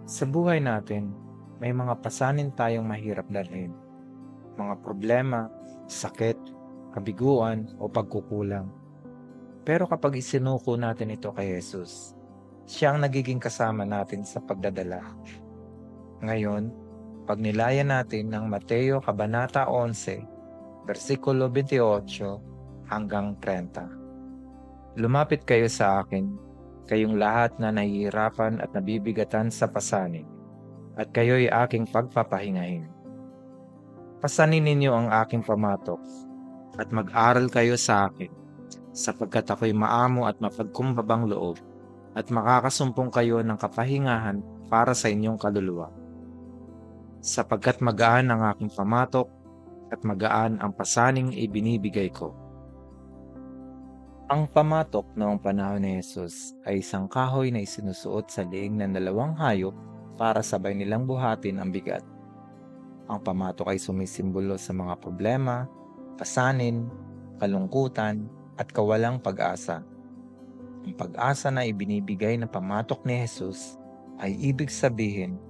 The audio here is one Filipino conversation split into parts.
Sa buhay natin, may mga pasanin tayong mahirap dalhin. Mga problema, sakit, kabiguan o pagkukulang. Pero kapag isinuko natin ito kay Jesus, siya ang nagiging kasama natin sa pagdadala. Ngayon, pagnilayan natin ng Mateo Kabanata 11, versikulo 28 hanggang 30. Lumapit kayo sa akin, kayong lahat na nahihirapan at nabibigatan sa pasanin, at kayo'y aking pagpapahingahin. Pasanin ninyo ang aking pamatok, at mag-aral kayo sa akin, sapagkat ako'y maamo at mapagkumbabang loob, at makakasumpong kayo ng kapahingahan para sa inyong kaluluwa. Sapagkat magaan ang aking pamatok, at magaan ang pasaning ibinibigay ko. Ang pamatok noong panahon ni Jesus ay isang kahoy na isinusuot sa leeg ng dalawang hayop para sabay nilang buhatin ang bigat. Ang pamatok ay sumisimbolo sa mga problema, pasanin, kalungkutan, at kawalang pag-asa. Ang pag-asa na ibinibigay ng pamatok ni Jesus ay ibig sabihin,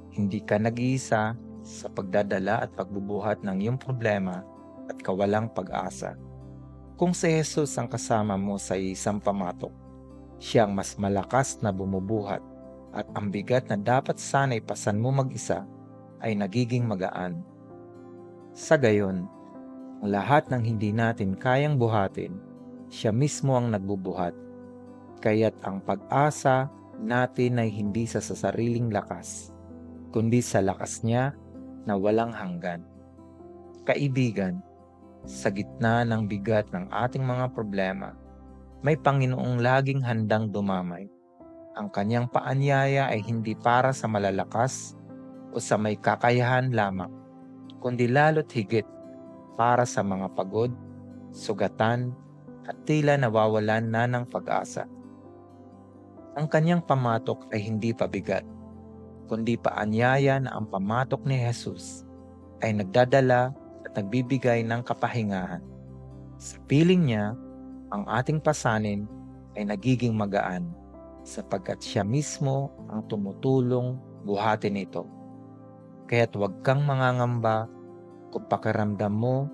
hindi ka nag-iisa sa pagdadala at pagbubuhat ng iyong problema at kawalang pag-asa. Kung si Jesus ang kasama mo sa isang pamatok, siyang mas malakas na bumubuhat at ang bigat na dapat sana'y pasan mo mag-isa ay nagiging magaan. Sa gayon, ang lahat ng hindi natin kayang buhatin, siya mismo ang nagbubuhat. Kaya't ang pag-asa natin ay hindi sa sariling lakas, kundi sa lakas niya na walang hanggan. Kaibigan, sa gitna ng bigat ng ating mga problema, may Panginoong laging handang dumamay. Ang kanyang paanyaya ay hindi para sa malalakas o sa may kakayahan lamang, kundi lalo't higit para sa mga pagod, sugatan, at tila nawawalan na ng pag-asa. Ang kanyang pamatok ay hindi pabigat, kundi paanyaya na ang pamatok ni Jesus ay nagdadala at nagbibigay ng kapahingahan. Sa piling niya, ang ating pasanin ay nagiging magaan sapagkat siya mismo ang tumutulong buhatin ito. Kaya't huwag kang mangangamba kung pakiramdam mo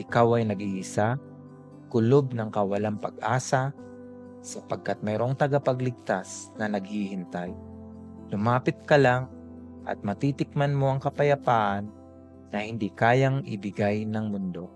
ikaw ay nag-iisa, kulob ng kawalang pag-asa, sapagkat mayroong tagapagligtas na naghihintay. Lumapit ka lang at matitikman mo ang kapayapaan na hindi kayang ibigay ng mundo.